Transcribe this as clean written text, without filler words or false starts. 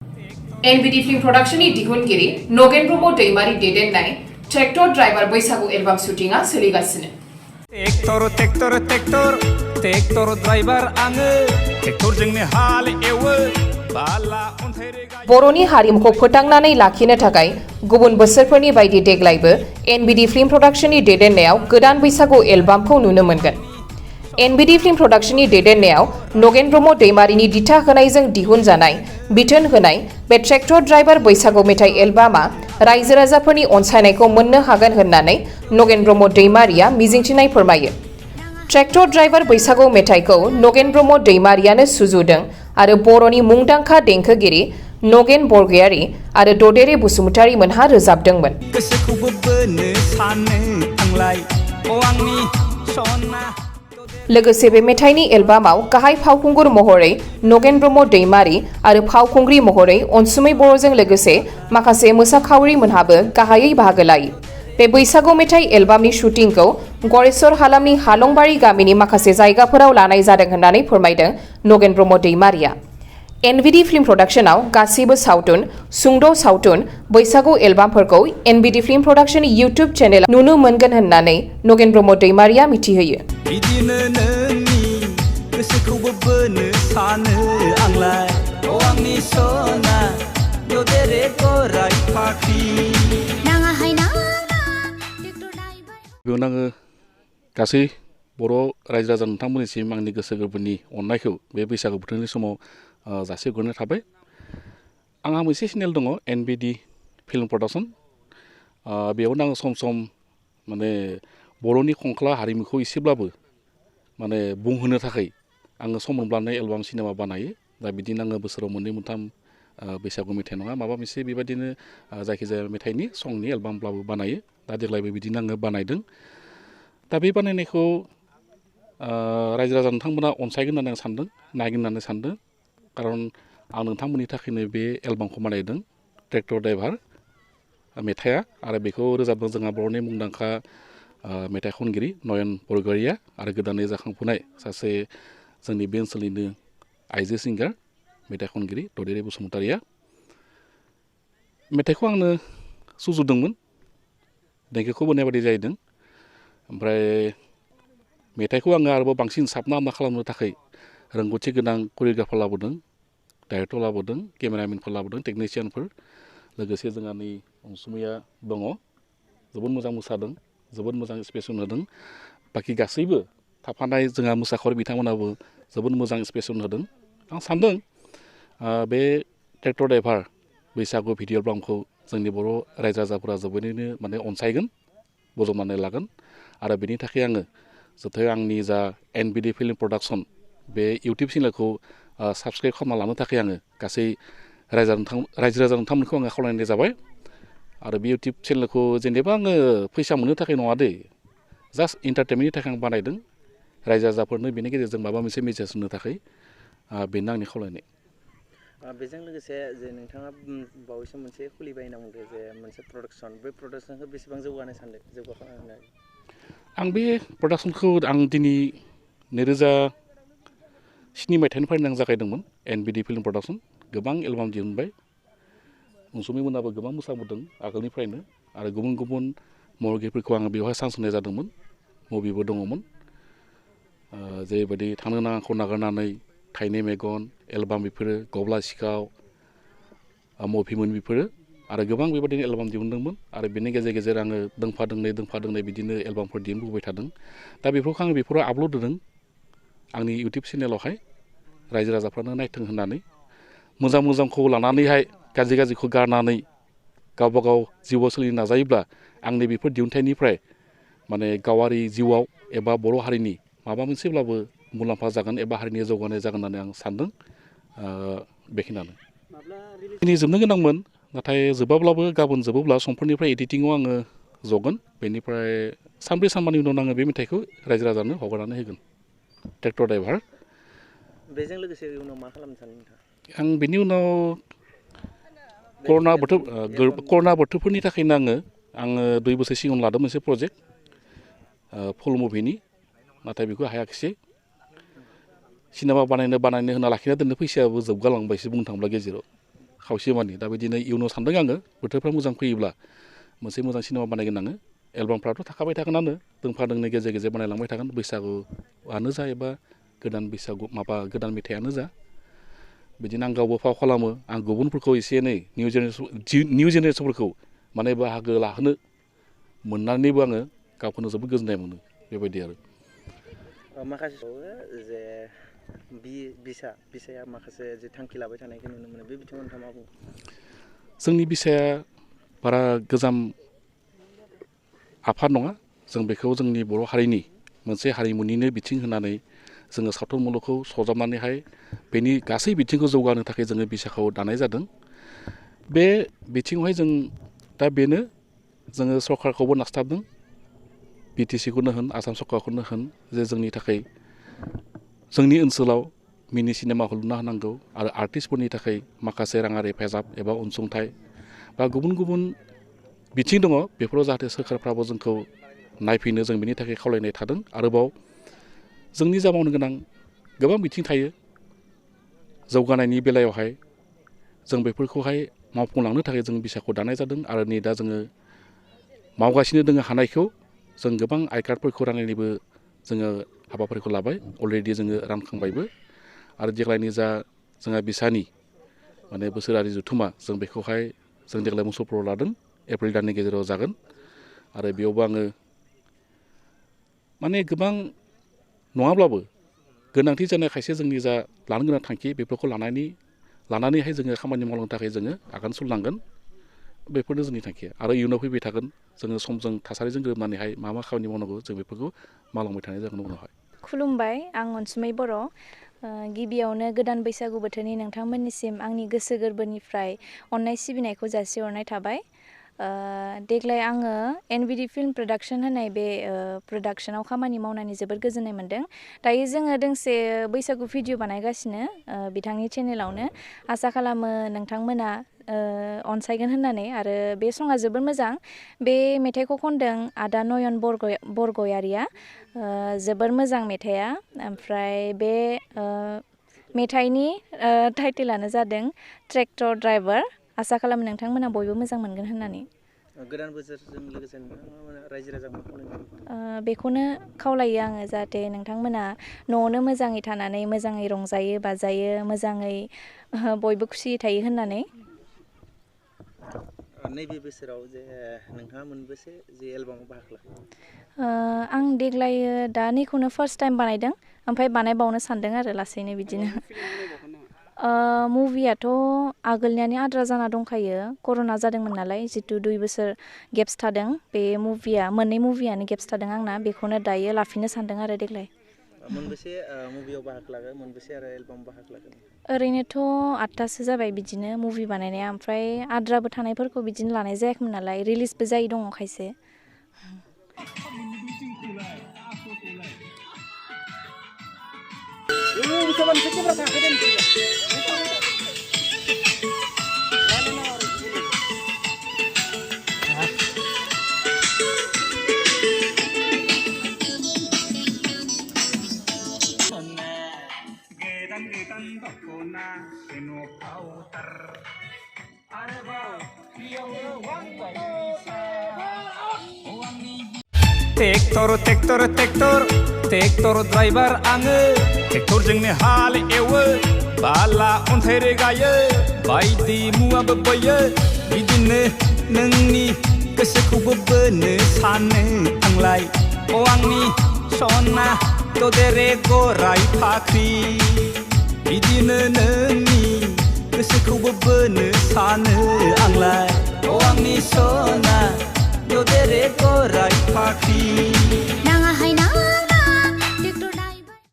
NBD Film Production ni दिहुनगिरि again Brahma दैमारि दैदेननाय tractor driver बैसागु album शुटिंगा सोलिगासिनो। Tractor driver आङो ट्रेक्टरजोंनो हाल एवो बाला अन्थाइ रेगा बर'नि हारिमुखौ फोथांनानै लाखिनो थाखाय गुबुन बोसोरफोरनि बायदि देग्लायबो NBD Film Production नि दैदेननायाव गोदान बैसागु एलबामखौ नुनो मोनगोन। NBD Film Production नि दैदेननायाव नगेन ब्रह्म दैमारिनि दिथा होनायजों दिहुनजानाय बिथोन होनाय बे ट्रेक्टर ड्राइभार बैसागु मेथाइ एलबामा रायजो राजाफोरनि अनसायनायखौ मोननो हागोन होननानै नगेन ब्रह्म दैमारिया मिजिंथिनाय फोरमायो। ट्रेक्टर ड्राइभार बैसागु मेथाइखौ नगेन ब्रह्म दैमारियानो सुजुदों आरो बर'नि मुंदांखा देंखोगिरि नगेन बरगयारी आरो ददेरे बसुमतारी मोनहा रोजाबदोंमोन। गोसोखौबो बोनो सानो आंलाय अ आंनि सना लोगोसे बे मेथाइनि एलबामाव गाहाय फावखुंगुर महरै नगेन ब्रह्म दैमारि आरो फावखुंग्रि महरै अनसुमै बर'जों लोगोसे माखासे मोसाखावरि मोनहाबो गाहायै बाहागो लायो। बे बैसागु मेथाइ एलबामनि शुटिंखौ गरेस्वर हालामनि हालंबारि गामिनि माखासे जायगाफोराव लानाय जादों होननानै फोरमायदों नगेन ब्रह्म दैमारिया। NBD फिल्म प्रडाक्शनाव गासैबो सावथुन सुंद' सावथुन बैसागु एलबामफोरखौ NBD फिल्म प्रडाक्शन इउट्युब चेनेलाव नुनो मोनगोन होननानै नगेन ब्रह्म दैमारिया मिथिहोयो। बिदिनो नोंनि गोसोखौबो बोनो सानो आंलाय अ आंनि सना ददेरे गराय फाख्रि बेयावनो आङो गासै बर' रायजो राजा नोंथांमोननिसिम आंनि गोसो गोरबोनि अननायखौ बे बैसागु बोथोरनि समाव जासिहरनाय थाबाय। आंहा मोनसे चेनेल दङ NBD फिल्म प्रडाक्शन। बेयावनो आङो सम सम माने बर'नि खंख्ला हारिमुखौ एसेब्लाबो माने बुंहोनो थाखाय आङो सम मोनब्लानो एलबाम सिनेमा बानायो। दा बिदिनो आङो बोसोराव मोननै मोनथाम बैसागु मेथाइ नङा माबा मोनसे बेबायदिनो जायखिजाया मेथाइनि संनि एलबामब्लाबो बानायो। दा देग्लायबो बिदिनो आङो बानायदों। दा बे बानायनायखौ रायजो राजा नोंथांमोना अनसायगोन होननानै आं सानदों, नायगोन होननानै सानदों। खारन आं नोंथांमोननि थाखायनो बे एलबामखौ बानायदों ट्रेक्टर ड्राइभार मेथाइआ आरो बेखौ रोजाबदों जोंहा बर'नि मुंदांखा मेथाइ खनगिरि नयन बरगयारिया आरो गोदानै जाखांफुनाय सासे जोंनि बे ओनसोलनिनो आइजो सिंगार मेथाइ खनगिरि ददेरे बसुमतारिया। मेथाइखौ आंनो सुजुदोंमोन, देंखोखौ बोनाय बायदि जाहैदों। ओमफ्राय मेथाइखौ आङो आरोबाव बांसिन साबना हामना खालामनो थाखाय रोंगौथि गोनां करिय'ग्राफार लाबोदों, डाइरेक्टर लाबोदों, केमेरामेनफोर लाबोदों, टेकनिशियानफोर। लोगोसे जोंहा नै अनसुमैया दङ, जोबोद मोजां मोसादों, जोबोद मोजां एक्सप्रेसन होदों। बाखि गासैबो थाफानाय जोंहा मोसाखावरि बिथांमोनाबो जोबोद मोजां एक्सप्रेसन होदों। आं सानदों बे ट्रेक्टर ड्राइभार बैसागु भिडिअ एलबामखौ जोंनि बर' रायजो राजाफोरा जोबोरैनो माने अनसायगोन, बजबनानै लागोन। आरो बेनि थाखाय आङो जाहाथे आंनि जा NBD फिल्म प्रडाक्शन बे इउटुब चेनेलखौ साबस्क्राइब खालामना लानो थाखाय आङो गासै रायजो राजा नोंथांमोनखौ आङो खावलायनाय जाबाय। आरो बे इउटुब चेनेलखौ जेनेबा आङो फैसा मोननो थाखाय नङा दे, जास्ट इन्टारटेनमेन्टनि थाखाय आं बानायदों। रायजो राजाफोरनो बेनि गेजेरजों माबा मोनसे मेसेज होनो थाखाय बेनो आंनि खावलायनाय। बेजों लोगोसे जे नोंथाङा बावैसो मोनसे खुलिबाय होनना बुंदों जे मोनसे प्रडाक्शन, बे प्रडाक्शनखौ बेसेबां जौगानो सानदों, जौगाखांहोनो? आं बे प्रडाक्शनखौ आं दिनै 2007 मायथाइनिफ्रायनो आं जागायदोंमोन NBD फिल्म प्रडाक्शन। गोबां एलबाम दिहुनबाय, अनसुमै मोनाबो गोबां मोसाबोदों आगोलनिफ्रायनो आरो गुबुन गुबुन महरगिरिफोरखौ आङो बेवहाय चान्स होनाय जादोंमोन। मुभिबो दङमोन, जेरैबायदि थांनो नाङाखौ नागारनानै, थाइनै मेगन एलबाम, बेफोरो गब्ला सिखाव मुभिमोन बेफोरो आरो गोबां बेबायदिनो एलबाम दिहुनदोंमोन। आरो बेनि गेजेर गेजेर आङो दोंफा दोंनै बिदिनो एलबामफोर दिहुनबोबाय थादों। दा बेफोरखौ आङो बेफोराव आपल'ड होदों आंनि इउटुब चेनेलावहाय, रायजो राजाफ्रानो नायथों होननानै। मोजां मोजांखौ लानानैहाय गाज्रि गाज्रिखौ गारनानै गावबा गाव जिउआव सोलिनो नाजायोब्ला आंनि बेफोर दिहुनथाइनिफ्राय माने गावारि जिउआव एबा बर' हारिनि माबा मोनसेब्लाबो मुलाम्फा जागोन एबा हारिनि जौगानाय जागोन होननानै आं सानदों। बेखिनियानो दिनै जोबनो गोनांमोन, नाथाय जोबाब्लाबो गाबोन जोबोब्ला समफोरनिफ्राय एडिटिङाव आङो जगोन। बेनिफ्राय सानब्रै सानबानि उनाव आङो बे मेथाइखौ रायजो राजानो हगारनानै होगोन, ट्रेक्टर ड्राइभार। बेजों लोगोसे उनाव मा खालामनो सानो नोंथाङा? आं बेनि उनाव कर'ना बोथोरफोरनि थाखायनो आङो 2 बोसोर सिगां लादों मोनसे प्रजेक्ट फुल मुभिनि, नाथाय बेखौ हायाखिसै। सिनेमा बानायनो होना लाखिना दोननो फैसायाबो जोबगालांबायसो बुंनो थांब्ला गेजेराव। खावसे मानि दा बिदिनो इयुनाव सानदों आङो बोथोरफ्रा मोजां फैयोब्ला मोनसे मोजां सिनेमा बानायगोन आङो एलबामफ्राथ' थाखाबाय थागोनानो दोंफा दोंनै गेजेर गेजेर बानायलांबाय थागोन बैसागुआनो जा एबा गोदान बैसागु माबा गोदान मेथाइआनो जा बिदिनो आं गावबो फाव खालामो आं गुबुनफोरखौ एसे एनै निउ जेनेरेसनफोरखौ माने बाहागो लाहोनो मोननानैबो आङो गावखौनो जोबोद गोजोननाय मोनो बेबायदि आरो माखासे जे बिसाया माखासे जे थांखि लाबाय थानायखौ नुनो मोनो बे बिथिङाव नोंथाङा मा बुङो जोंनि बिसाया बारा गोजाम आफाद नङा जों बेखौ जोंनि बर' हारिनि मोनसे हारिमुनिनो बिथिं होनानै जोङो सावथुन मुलुगखौ सरजाबनानैहाय बेनि गासै बिथिंखौ जौगानो थाखाय जोङो बिसाखौ दानाय जादों बे बिथिङावहाय जों दा बेनो जोङो सरकारखौबो नास्ताबदों बिटिसिखौनो होन आसाम सरकारखौनो होन जे जोंनि थाखाय जोंनि ओनसोलाव मिनि सिनेमा हल लुना होनांगौ आरो आर्टिस्टफोरनि थाखाय माखासे राङारि हेफाजाब एबा अनसुंथाइ बा गुबुन गुबुन बिथिं दङ बेफोराव जाहाथे सोरखारफ्राबो जोंखौ नायफैनो जों बेनि थाखाय खावलायनाय थादों आरोबाव जोंनि जा मावनो गोनां गोबां बिथिं थायो जौगानायनि बेलायावहाय जों बेफोरखौहाय मावफुंलांनो थाखाय जों बिसाखौ दानाय जादों आरो नै दा जोङो मावगासिनो दङ हानायखौ जों गोबां आइ कार्डफोरखौ राननायनिबो जोङो हाबाफारिखौ लाबाय अलरेडि जोङो रानखांबायबो आरो देग्लायनि जा जोंहा बिसानि माने बोसोरारि जथुमा जों बेखौहाय जों देग्लाय मुसलपुराव लादों एप्रिल दाननि गेजेराव जागोन आरो बेयावबो आङो माने गोबां नङाब्लाबो गोनांथि जानाय खायसे जोंनि जा लानो गोनां थांखि बेफोरखौ लानानैहाय जोङो खामानि मावनो थाखाय जोङो आगान सुरलांगोन बेफोरनो जोंनि थांखिया आरो इयुनाव फैबाय थागोन जोङो समजों थासारिजों गोरोबनानैहाय मा खामानि मावनांगौ जों बेफोरखौ मावलांबाय थानाय जागोन उनावहाय खुलुमबाय आं अनसुमै बर' गिबियावनो गोदान बैसागु बोथोरनि नोंथांमोननिसिम आंनि गोसो गोरबोनिफ्राय अननाय सिबिनायखौ जासिहरनाय थाबाय देग्लाय आङो एनबिडि फिल्म प्रडाक्सन होननाय बे प्रडाक्सनाव खामानि मावनानै जोबोद गोजोननाय मोन्दों दायो जोङो दोंसे बैसागु भिडिअ बानायगासिनो बिथांनि चेनेलावनो आसा खालामो नोंथांमोना अनसायगोन होननानै आरो बे सङा जोबोद मोजां बे मेथाइखौ खनदों आदा नयन बरगयारिया जोबोर मोजां मेथाइआ ओमफ्राय बे मेथाइनि टाइटेलानो जादों ट्रेक्टर ड्राइभार आसा खालामो नोंथांमोना बयबो मोजां मोनगोन होननानै गोदान बोसोरजों लोगोसे रायजो राजा बेखौनो खावलायो आङो जाहाथे नोंथांमोना न'आवनो मोजाङै थानानै मोजाङै रंजायो बाजायो मोजाङै बयबो खुसियै थायो होननानै नैबे बोसोराव जे नोंथाङा मोनबेसे जे एलबामाव बाहागो लाखो आं देग्लाय दा नैखौनो फार्स्ट टाइम बानायदों ओमफ्राय बानायबावनो सानदों आरो लासैनो बिदिनो मुभियाथ' आगोलनियानो आद्रा जाना दंखायो कर'ना जादोंमोन नालाय जितु 2 बोसोर गेप्स थादों बे मुभिया मोननै मुभियानो गेप्स थादों आंना बेखौनो दायो लाफिननो सानदों आरो देग्लाय मोनबेसे मुभियाव बाहागो लागोन मोनबेसे आरो एलबाम बाहागो लागोन ओरैनोथ' 8थासो जाबाय बिदिनो मुभि बानायनाया ओमफ्राय आद्राबो थानायफोरखौ बिदिनो लानाय जायाखैमोन नालाय रिलिजबो जायै दङ खायसे ट्रेक्टर ड्राइभार आङो ट्रेक्टरजोंनो हाल एवो बाला अन्थाइ रोगायो बायदि मुवाबो बोयो बिदिनो नोंनि गोसोखौबो बोनो सानो आंलाय आंनि सना ददेरे गराय फाख्रि बिदिनो नोंनि गोसोखौबो बोनो सानो आंलाय आंनि सना ददेरे गराय फाख्रि